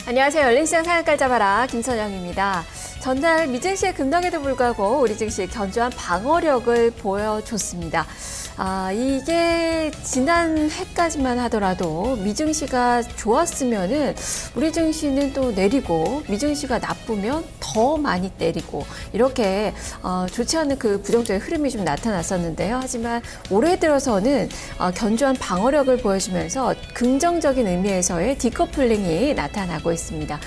안녕하세요. 열린시장 상한가를 잡아라 김선영입니다. 전날 미증시의 급락에도 불구하고 우리 증시 견조한 방어력을 보여줬습니다. 이게 지난 해까지만 하더라도 미증시가 좋았으면은 우리 증시는 또 내리고 미증시가 나쁘면 더 많이 때리고 이렇게 좋지 않은 그 부정적인 흐름이 좀 나타났었는데요. 하지만 올해 들어서는 견조한 방어력을 보여주면서 긍정적인 의미에서의 디커플링이 나타나고 있습니다.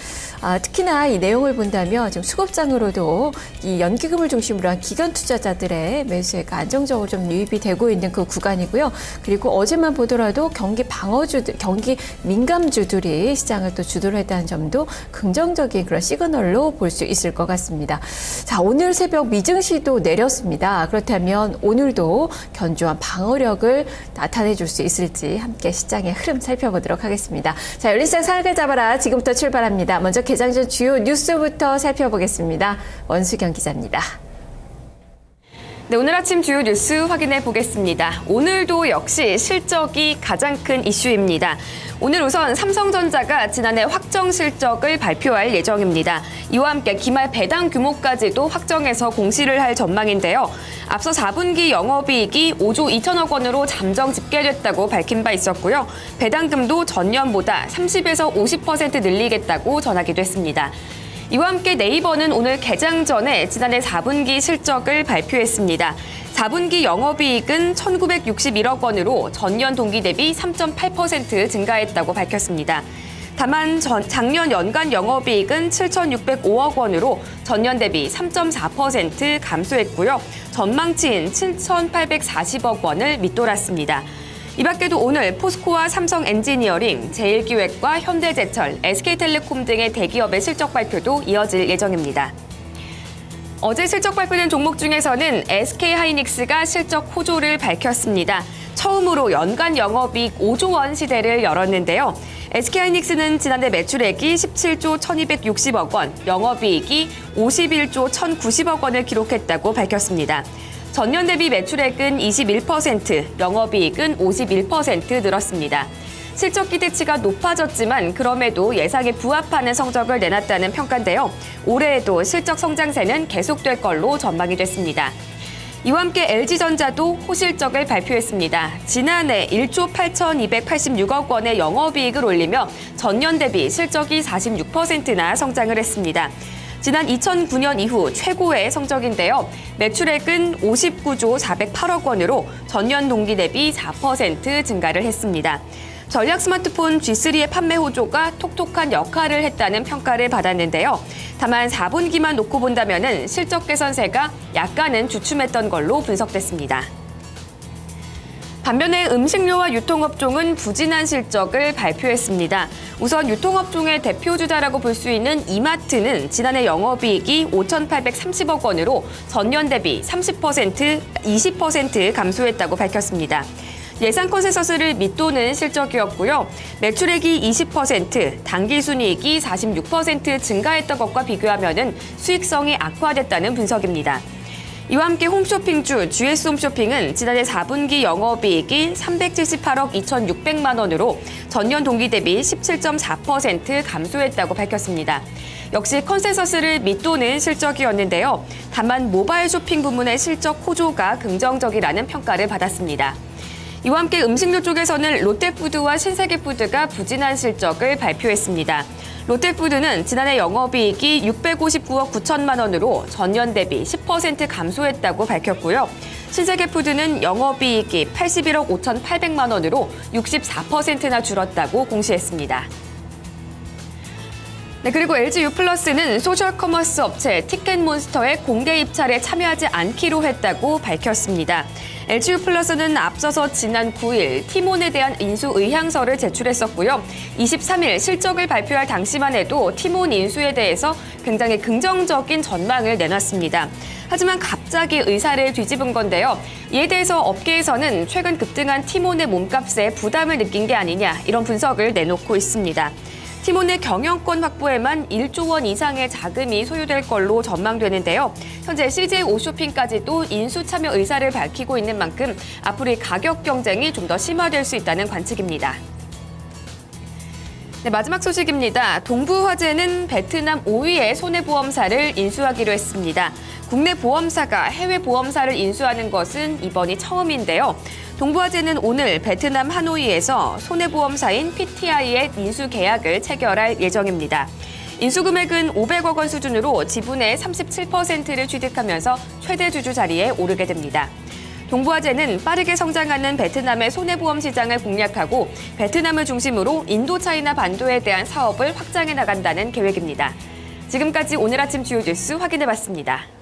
특히나 이 내용을 본다면 지금 수급장으로도 이 연기금을 중심으로 한 기관 투자자들의 매수액 안정적으로 좀 유입이 되고 있는 그 구간이고요. 그리고 어제만 보더라도 경기 민감주들이 시장을 또 주도를 했다는 점도 긍정적인 그런 시그널로 볼 수 있을 것 같습니다. 자, 오늘 새벽 미증시도 내렸습니다. 그렇다면 오늘도 견조한 방어력을 나타내 줄 수 있을지 함께 시장의 흐름 살펴보도록 하겠습니다. 자, 열린시장 상한가를 잡아라. 지금부터 출발합니다. 먼저 개장 전 주요 뉴스부터 살펴보겠습니다. 원수경 기자입니다. 네, 오늘 아침 주요 뉴스 확인해 보겠습니다. 오늘도 역시 실적이 가장 큰 이슈입니다. 오늘 우선 삼성전자가 지난해 확정 실적을 발표할 예정입니다. 이와 함께 기말 배당 규모까지도 확정해서 공시를 할 전망인데요. 앞서 4분기 영업이익이 5조 2천억 원으로 잠정 집계됐다고 밝힌 바 있었고요. 배당금도 전년보다 30에서 50% 늘리겠다고 전하기도 했습니다. 이와 함께 네이버는 오늘 개장 전에 지난해 4분기 실적을 발표했습니다. 4분기 영업이익은 1,961억 원으로 전년 동기 대비 3.8% 증가했다고 밝혔습니다. 다만 작년 연간 영업이익은 7,605억 원으로 전년 대비 3.4% 감소했고요. 전망치인 7,840억 원을 밑돌았습니다. 이 밖에도 오늘 포스코와 삼성 엔지니어링, 제일기획과 현대제철, SK텔레콤 등의 대기업의 실적 발표도 이어질 예정입니다. 어제 실적 발표된 종목 중에서는 SK하이닉스가 실적 호조를 밝혔습니다. 처음으로 연간 영업이익 5조 원 시대를 열었는데요. SK하이닉스는 지난해 매출액이 17조 1,260억 원, 영업이익이 51조 1,090억 원을 기록했다고 밝혔습니다. 전년 대비 매출액은 21%, 영업이익은 51% 늘었습니다. 실적 기대치가 높아졌지만 그럼에도 예상에 부합하는 성적을 내놨다는 평가인데요. 올해에도 실적 성장세는 계속될 걸로 전망이 됐습니다. 이와 함께 LG전자도 호실적을 발표했습니다. 지난해 1조 8,286억 원의 영업이익을 올리며 전년 대비 실적이 46%나 성장을 했습니다. 지난 2009년 이후 최고의 성적인데요. 매출액은 59조 408억 원으로 전년 동기 대비 4% 증가를 했습니다. 전략 스마트폰 G3의 판매 호조가 톡톡한 역할을 했다는 평가를 받았는데요. 다만 4분기만 놓고 본다면 실적 개선세가 약간은 주춤했던 걸로 분석됐습니다. 반면에 음식료와 유통업종은 부진한 실적을 발표했습니다. 우선 유통업종의 대표주자라고 볼 수 있는 이마트는 지난해 영업이익이 5,830억 원으로 전년 대비 20% 감소했다고 밝혔습니다. 예상 컨센서스를 밑도는 실적이었고요. 매출액이 20%, 당기순이익이 46% 증가했던 것과 비교하면 수익성이 악화됐다는 분석입니다. 이와 함께 홈쇼핑주 GS홈쇼핑은 지난해 4분기 영업이익이 378억 2,600만 원으로 전년 동기 대비 17.4% 감소했다고 밝혔습니다. 역시 컨센서스를 밑도는 실적이었는데요. 다만 모바일 쇼핑 부문의 실적 호조가 긍정적이라는 평가를 받았습니다. 이와 함께 음식료 쪽에서는 롯데푸드와 신세계푸드가 부진한 실적을 발표했습니다. 롯데푸드는 지난해 영업이익이 659억 9천만 원으로 전년 대비 10% 감소했다고 밝혔고요. 신세계푸드는 영업이익이 81억 5,800만 원으로 64%나 줄었다고 공시했습니다. 네, 그리고 LG유플러스는 소셜커머스 업체 티켓몬스터의 공개 입찰에 참여하지 않기로 했다고 밝혔습니다. LG유플러스는 앞서서 지난 9일 티몬에 대한 인수 의향서를 제출했었고요. 23일 실적을 발표할 당시만 해도 티몬 인수에 대해서 굉장히 긍정적인 전망을 내놨습니다. 하지만 갑자기 의사를 뒤집은 건데요. 이에 대해서 업계에서는 최근 급등한 티몬의 몸값에 부담을 느낀 게 아니냐 이런 분석을 내놓고 있습니다. 티몬의 경영권 확보에만 1조 원 이상의 자금이 소요될 걸로 전망되는데요. 현재 CJ 오쇼핑까지도 인수 참여 의사를 밝히고 있는 만큼 앞으로 이 가격 경쟁이 좀 더 심화될 수 있다는 관측입니다. 네, 마지막 소식입니다. 동부화재는 베트남 5위의 손해보험사를 인수하기로 했습니다. 국내 보험사가 해외 보험사를 인수하는 것은 이번이 처음인데요. 동부화재는 오늘 베트남 하노이에서 손해보험사인 PTI의 인수 계약을 체결할 예정입니다. 인수 금액은 500억 원 수준으로 지분의 37%를 취득하면서 최대 주주 자리에 오르게 됩니다. 동부화재는 빠르게 성장하는 베트남의 손해보험 시장을 공략하고 베트남을 중심으로 인도 차이나 반도에 대한 사업을 확장해 나간다는 계획입니다. 지금까지 오늘 아침 주요 뉴스 확인해봤습니다.